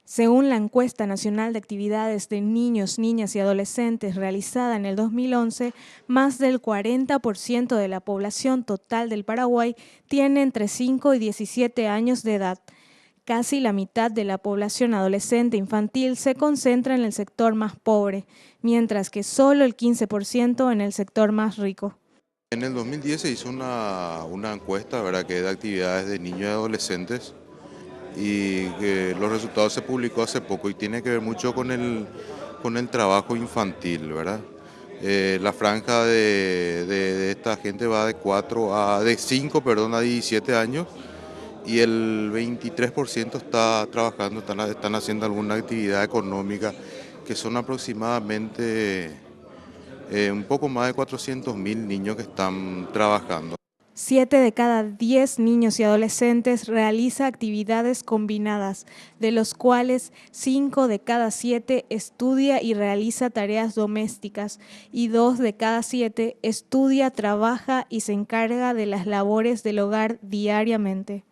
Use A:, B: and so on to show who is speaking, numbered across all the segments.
A: Según la encuesta nacional de actividades de niños, niñas y adolescentes realizada en el 2011, más del 40% de la población total del Paraguay tiene entre 5 y 17 años de edad. Casi la mitad de la población adolescente infantil se concentra en el sector más pobre, mientras que solo el 15% en el sector más rico.
B: En el 2010 se hizo una encuesta, ¿verdad?, que es de actividades de niños y adolescentes y que los resultados se publicó hace poco y tiene que ver mucho con el trabajo infantil, ¿verdad? La franja de esta gente va de 5, perdón, a 17 años y el 23% está trabajando, están haciendo alguna actividad económica, que son aproximadamente un poco más de 400.000 niños que están trabajando.
A: 7 de cada 10 niños y adolescentes realiza actividades combinadas, de los cuales 5 de cada 7 estudia y realiza tareas domésticas y 2 de cada 7 estudia, trabaja y se encarga de las labores del hogar diariamente.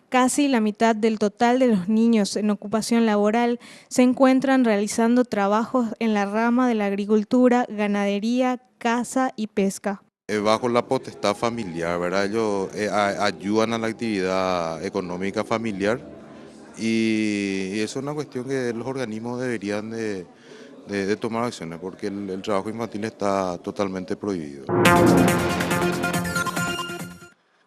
A: Casi la mitad del total de los niños en ocupación laboral se encuentran realizando trabajos en la rama de la agricultura, ganadería, caza y pesca.
B: Bajo la potestad familiar, ¿verdad? Ellos ayudan a la actividad económica familiar y eso es una cuestión que los organismos deberían de tomar acciones, porque el trabajo infantil está totalmente prohibido.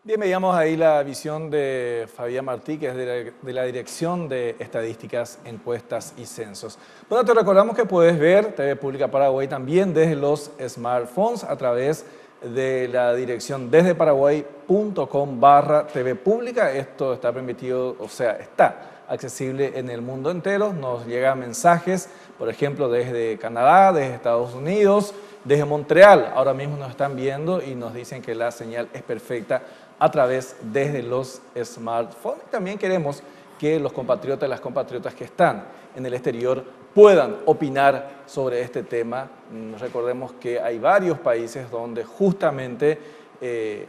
C: Bien, veíamos ahí la visión de Fabián Martí, que es de la Dirección de Estadísticas, Encuestas y Censos. Bueno, te recordamos que puedes ver TV Pública Paraguay también desde los smartphones a través de la dirección desdeparaguay.com/TV Pública. Esto está permitido, o sea, está accesible en el mundo entero. Nos llegan mensajes, por ejemplo, desde Canadá, desde Estados Unidos, desde Montreal. Ahora mismo nos están viendo y nos dicen que la señal es perfecta a través desde los smartphones. También queremos que los compatriotas y las compatriotas que están en el exterior puedan opinar sobre este tema. Recordemos que hay varios países donde justamente el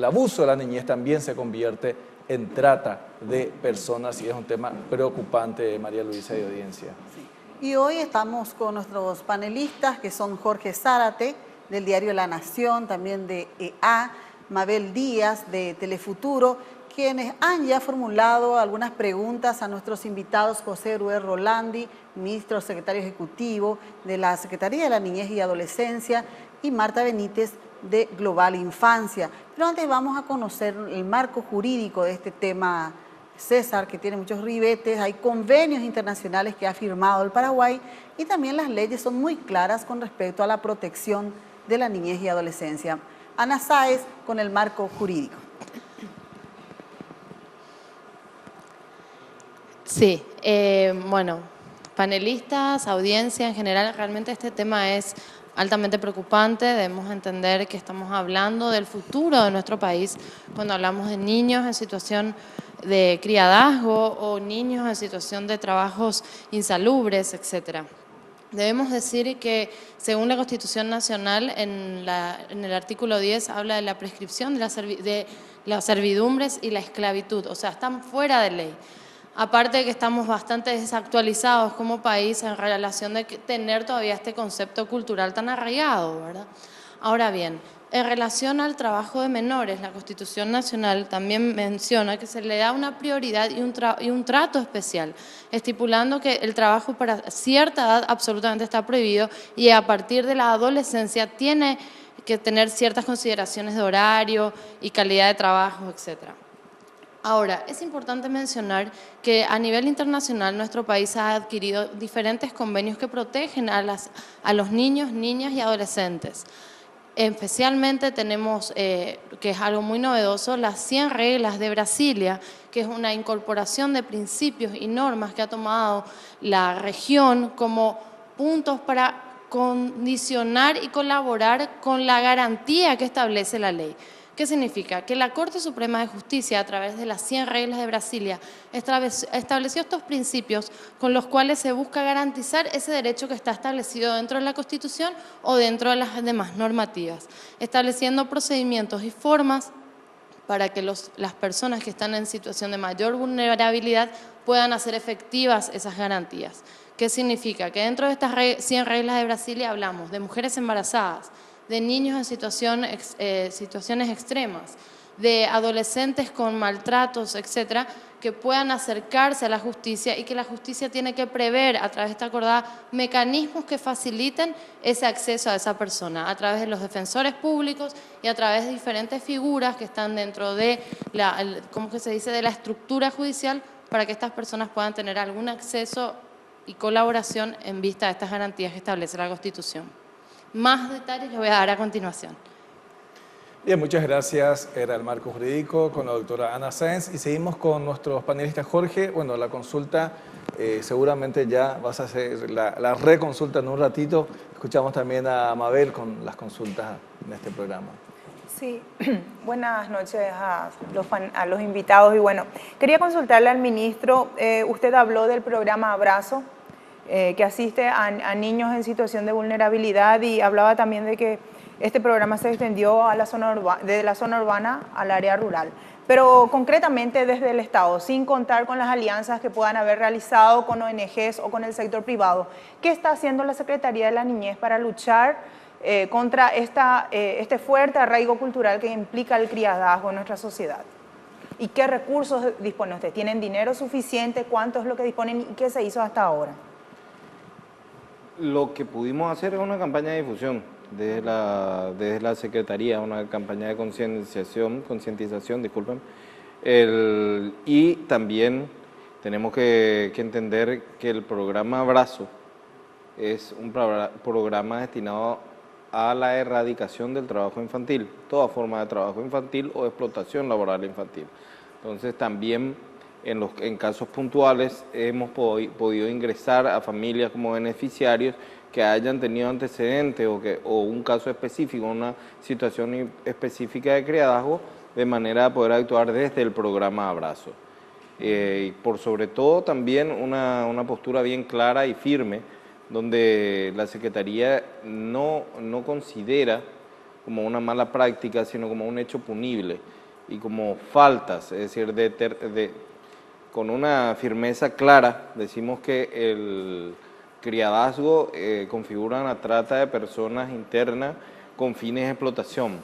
C: abuso de la niñez también se convierte en trata de personas y es un tema preocupante, María Luisa y audiencia.
D: Sí. Y hoy estamos con nuestros panelistas, que son Jorge Zárate, del diario La Nación, también de EA, Mabel Díaz, de Telefuturo, quienes han ya formulado algunas preguntas a nuestros invitados: José Ruiz Rolandi, ministro secretario ejecutivo de la Secretaría de la Niñez y Adolescencia, y Marta Benítez, de Global Infancia. Pero antes vamos a conocer el marco jurídico de este tema, César, que tiene muchos ribetes. Hay convenios internacionales que ha firmado el Paraguay y también las leyes son muy claras con respecto a la protección de la niñez y adolescencia. Ana Sáez con el marco jurídico.
E: Sí, bueno, panelistas, audiencia en general, realmente este tema es altamente preocupante. Debemos entender que estamos hablando del futuro de nuestro país cuando hablamos de niños en situación de criadazgo o niños en situación de trabajos insalubres, etcétera. Debemos decir que, según la Constitución Nacional, en el artículo 10 habla de la prescripción de las servidumbres y la esclavitud, o sea, están fuera de ley. Aparte de que estamos bastante desactualizados como país en relación de tener todavía este concepto cultural tan arraigado, ¿verdad? Ahora bien, en relación al trabajo de menores, la Constitución Nacional también menciona que se le da una prioridad y un trato especial, estipulando que el trabajo para cierta edad absolutamente está prohibido y a partir de la adolescencia tiene que tener ciertas consideraciones de horario y calidad de trabajo, etcétera. Ahora, es importante mencionar que a nivel internacional nuestro país ha adquirido diferentes convenios que protegen a los niños, niñas y adolescentes. Especialmente tenemos, que es algo muy novedoso, las 100 reglas de Brasilia, que es una incorporación de principios y normas que ha tomado la región como puntos para condicionar y colaborar con la garantía que establece la ley. ¿Qué significa? Que la Corte Suprema de Justicia, a través de las 100 reglas de Brasilia, estableció estos principios con los cuales se busca garantizar ese derecho que está establecido dentro de la Constitución o dentro de las demás normativas, estableciendo procedimientos y formas para que las personas que están en situación de mayor vulnerabilidad puedan hacer efectivas esas garantías. ¿Qué significa? Que dentro de estas 100 reglas de Brasilia hablamos de mujeres embarazadas, de niños en situaciones extremas, de adolescentes con maltratos, etcétera, que puedan acercarse a la justicia y que la justicia tiene que prever a través de esta acordada mecanismos que faciliten ese acceso a esa persona, a través de los defensores públicos y a través de diferentes figuras que están dentro de ¿cómo que se dice?, de la estructura judicial, para que estas personas puedan tener algún acceso y colaboración en vista de estas garantías que establece la Constitución. Más detalles les voy a dar a continuación.
C: Bien, muchas gracias. Era el marco jurídico con la doctora Ana Sáenz y seguimos con nuestros panelistas. Jorge, bueno, la consulta seguramente ya vas a hacer la reconsulta en un ratito. Escuchamos también a Mabel con las consultas en este programa.
F: Sí, buenas noches a los invitados. Y bueno, quería consultarle al ministro, usted habló del programa Abrazo, que asiste a niños en situación de vulnerabilidad, y hablaba también de que este programa se extendió a de la zona urbana al área rural. Pero concretamente desde el Estado, sin contar con las alianzas que puedan haber realizado con ONGs o con el sector privado, ¿qué está haciendo la Secretaría de la Niñez para luchar contra este fuerte arraigo cultural que implica el criadazgo en nuestra sociedad? ¿Y qué recursos dispone usted? ¿Tienen dinero suficiente? ¿Cuánto es lo que disponen y qué se hizo hasta ahora?
G: Lo que pudimos hacer es una campaña de difusión desde la Secretaría, una campaña de concientización, disculpen. Y también tenemos que entender que el programa Abrazo es un programa destinado a la erradicación del trabajo infantil, toda forma de trabajo infantil o de explotación laboral infantil. Entonces también en casos puntuales hemos podido ingresar a familias como beneficiarios que hayan tenido antecedentes o un caso específico, una situación específica de criadazgo, de manera de poder actuar desde el programa Abrazo. Y por sobre todo también una postura bien clara y firme, donde la Secretaría no considera como una mala práctica, sino como un hecho punible y como faltas, es decir, con una firmeza clara decimos que el criadazgo configura una trata de personas internas con fines de explotación.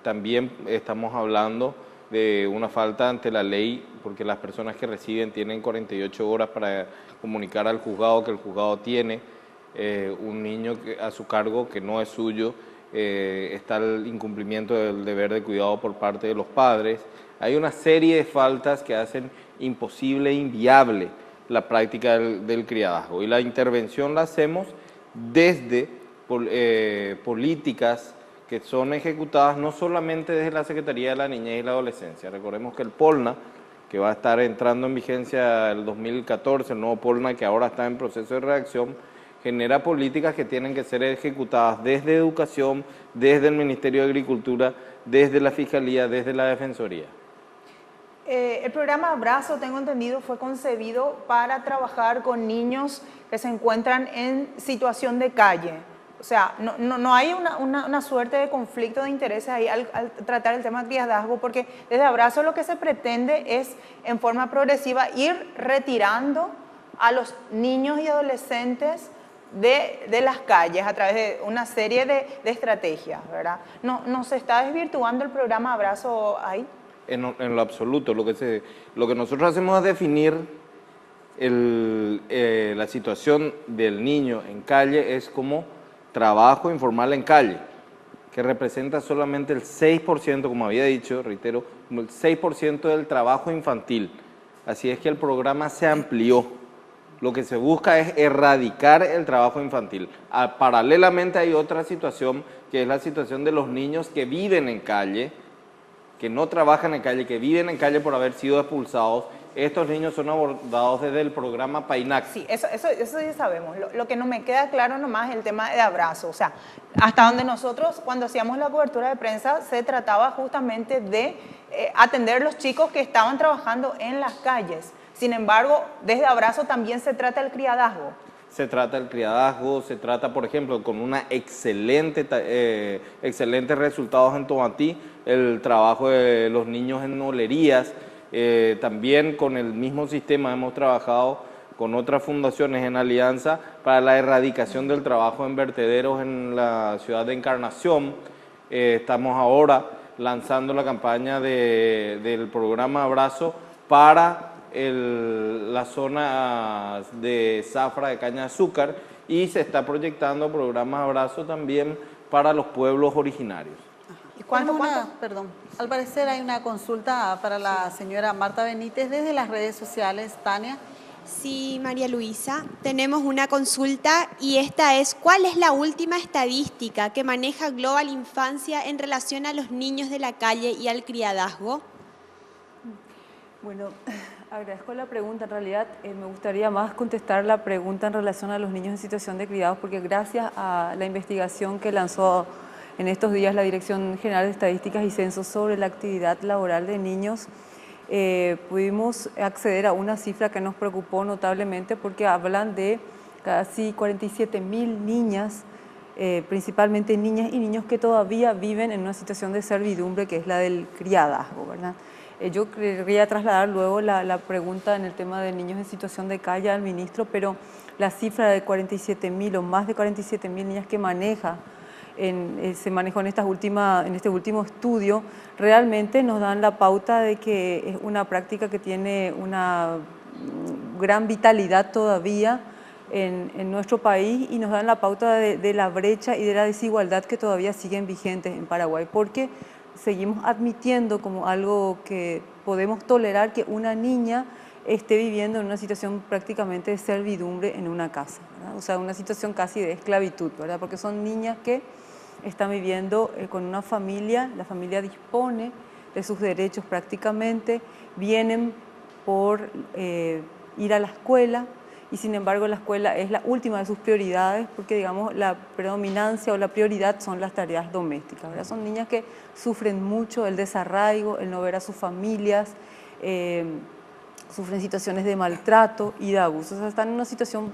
G: También estamos hablando de una falta ante la ley, porque las personas que reciben tienen 48 horas para comunicar al juzgado que el juzgado tiene un niño a su cargo que no es suyo, está el incumplimiento del deber de cuidado por parte de los padres. Hay una serie de faltas que hacen imposible e inviable la práctica del criadazgo, y la intervención la hacemos desde políticas que son ejecutadas no solamente desde la Secretaría de la Niñez y la Adolescencia. Recordemos que el POLNA, que va a estar entrando en vigencia el 2014, el nuevo POLNA que ahora está en proceso de redacción, genera políticas que tienen que ser ejecutadas desde Educación, desde el Ministerio de Agricultura, desde la Fiscalía, desde la Defensoría.
F: El programa Abrazo, tengo entendido, fue concebido para trabajar con niños que se encuentran en situación de calle. O sea, no hay una suerte de conflicto de intereses ahí al tratar el tema de criadazgo, porque desde Abrazo lo que se pretende es, en forma progresiva, ir retirando a los niños y adolescentes de las calles a través de una serie de estrategias, ¿verdad? ¿No se está desvirtuando el programa Abrazo ahí?
G: En lo absoluto. Lo que nosotros hacemos es definir la situación del niño en calle es como trabajo informal en calle, que representa solamente el 6%, como había dicho, reitero, como el 6% del trabajo infantil. Así es que el programa se amplió. Lo que se busca es erradicar el trabajo infantil. Paralelamente hay otra situación, que es la situación de los niños que viven en calle, que no trabajan en calle, que viven en calle por haber sido expulsados. Estos niños son abordados desde el programa PAINAC.
F: Sí, eso ya sabemos. Lo que no me queda claro nomás es el tema de Abrazo. O sea, hasta donde nosotros, cuando hacíamos la cobertura de prensa, se trataba justamente de atender a los chicos que estaban trabajando en las calles. Sin embargo, desde Abrazo también se trata el criadazgo.
G: se trata el criadazgo, se trata, por ejemplo, con una excelentes resultados en Tomatí, el trabajo de los niños en olerías. También con el mismo sistema hemos trabajado con otras fundaciones en alianza para la erradicación del trabajo en vertederos en la ciudad de Encarnación. Estamos ahora lanzando la campaña del programa Abrazo para la zona de zafra de caña de azúcar, y se está proyectando programas Abrazo también para los pueblos originarios.
F: ¿Y cuánto?
D: Perdón, al parecer hay una consulta para la señora Marta Benítez desde las redes sociales. Tania.
H: Sí, María Luisa, tenemos una consulta y esta es: ¿cuál es la última estadística que maneja Global Infancia en relación a los niños de la calle y al criadazgo?
I: Bueno, agradezco la pregunta. En realidad me gustaría más contestar la pregunta en relación a los niños en situación de criados, porque gracias a la investigación que lanzó en estos días la Dirección General de Estadísticas y Censos sobre la actividad laboral de niños, pudimos acceder a una cifra que nos preocupó notablemente, porque hablan de casi 47.000 niñas, principalmente niñas y niños que todavía viven en una situación de servidumbre, que es la del criadazgo, ¿verdad? Yo quería trasladar luego la pregunta en el tema de niños en situación de calle al ministro, pero la cifra de 47.000 o más de 47.000 niñas que se manejó en este último estudio, realmente nos dan la pauta de que es una práctica que tiene una gran vitalidad todavía en nuestro país, y nos dan la pauta de la brecha y de la desigualdad que todavía siguen vigentes en Paraguay, porque seguimos admitiendo como algo que podemos tolerar que una niña esté viviendo en una situación prácticamente de servidumbre en una casa, ¿verdad? O sea, una situación casi de esclavitud, ¿verdad? Porque son niñas que están viviendo con una familia, la familia dispone de sus derechos prácticamente, vienen por ir a la escuela, y sin embargo la escuela es la última de sus prioridades, porque digamos la predominancia o la prioridad son las tareas domésticas, ¿verdad? Son niñas que sufren mucho el desarraigo, el no ver a sus familias, sufren situaciones de maltrato y de abuso. O sea, están en una situación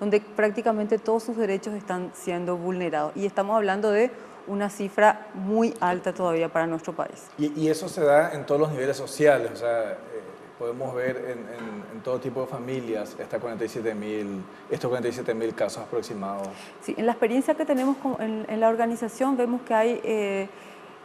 I: donde prácticamente todos sus derechos están siendo vulnerados, y estamos hablando de una cifra muy alta todavía para nuestro país.
C: Y eso se da en todos los niveles sociales, o sea, podemos ver en todo tipo de familias estos 47.000 casos aproximados.
I: Sí, en la experiencia que tenemos en la organización vemos que hay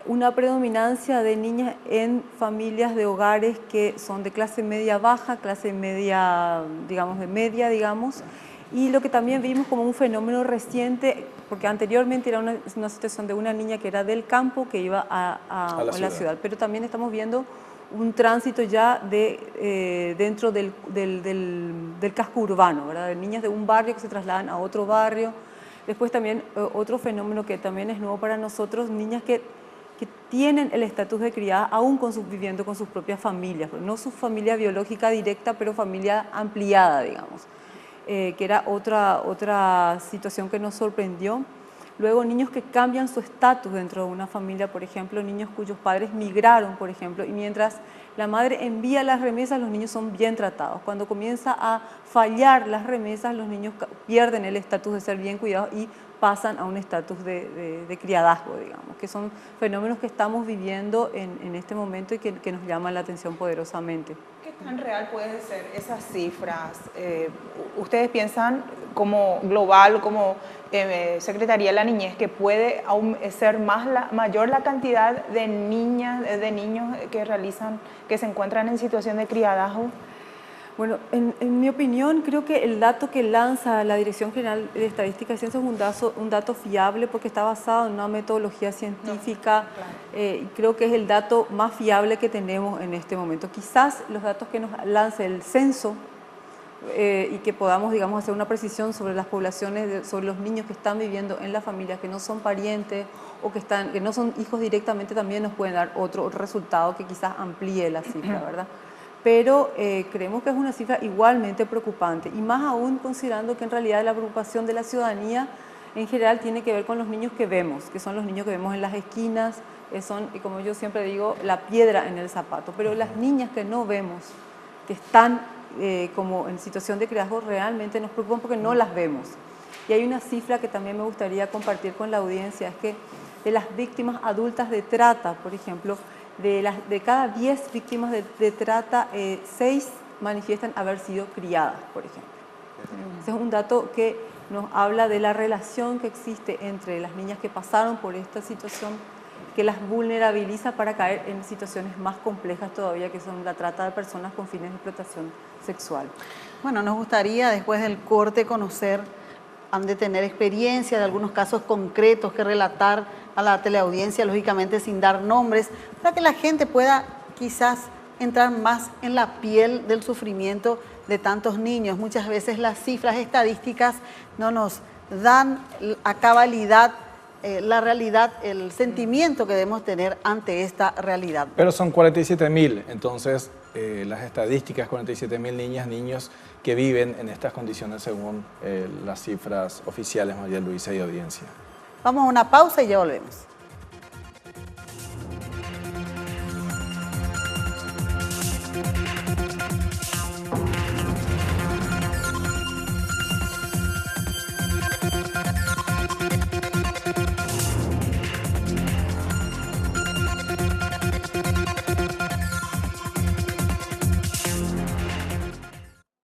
I: una predominancia de niñas en familias de hogares que son de clase media baja, clase media, digamos, de media, digamos, y lo que también vimos como un fenómeno reciente, porque anteriormente era una situación de una niña que era del campo que iba a la ciudad, pero también estamos viendo un tránsito ya dentro del casco urbano, ¿verdad? De niñas de un barrio que se trasladan a otro barrio. Después también otro fenómeno que también es nuevo para nosotros, niñas que tienen el estatus de criada aún viviendo con sus propias familias, no su familia biológica directa, pero familia ampliada, digamos, que era otra situación que nos sorprendió. Luego, niños que cambian su estatus dentro de una familia, por ejemplo, niños cuyos padres migraron, por ejemplo, y mientras la madre envía las remesas, los niños son bien tratados. Cuando comienza a fallar las remesas, los niños pierden el estatus de ser bien cuidados y pasan a un estatus de criadazgo, digamos, que son fenómenos que estamos viviendo en este momento y que nos llaman la atención poderosamente.
F: ¿Qué tan real pueden ser esas cifras? ¿Ustedes piensan como global, como Secretaría de la Niñez, que puede ser mayor la cantidad de niñas, de niños que se encuentran en situación de criadazgo?
I: Bueno, en mi opinión, creo que el dato que lanza la Dirección General de Estadística y Censos es un dato fiable, porque está basado en una metodología científica, y creo que es el dato más fiable que tenemos en este momento. Quizás los datos que nos lance el censo y que podamos, digamos, hacer una precisión sobre las poblaciones, sobre los niños que están viviendo en las familias, que no son parientes o que no son hijos directamente, también nos pueden dar otro resultado que quizás amplíe la cifra, ¿verdad? Pero creemos que es una cifra igualmente preocupante, y más aún considerando que en realidad la preocupación de la ciudadanía en general tiene que ver con los niños que vemos, que son los niños que vemos en las esquinas, son, y como yo siempre digo, la piedra en el zapato. Pero las niñas que no vemos, que están como en situación de criadazgo realmente nos preocupan porque no las vemos. Y hay una cifra que también me gustaría compartir con la audiencia, es que de las víctimas adultas de trata, por ejemplo, de cada 10 víctimas de trata, 6 manifiestan haber sido criadas, por ejemplo. Ese es un dato que nos habla de la relación que existe entre las niñas que pasaron por esta situación, que las vulnerabiliza para caer en situaciones más complejas todavía, que son la trata de personas con fines de explotación sexual.
D: Bueno, nos gustaría después del corte conocer, han de tener experiencia de algunos casos concretos que relatar a la teleaudiencia, lógicamente sin dar nombres, para que la gente pueda quizás entrar más en la piel del sufrimiento de tantos niños. Muchas veces las cifras estadísticas no nos dan a cabalidad la realidad, el sentimiento que debemos tener ante esta realidad.
C: Pero son 47.000, entonces las estadísticas, 47.000 niñas, niños que viven en estas condiciones según las cifras oficiales, María Luisa y audiencia.
D: Vamos a una pausa y ya volvemos.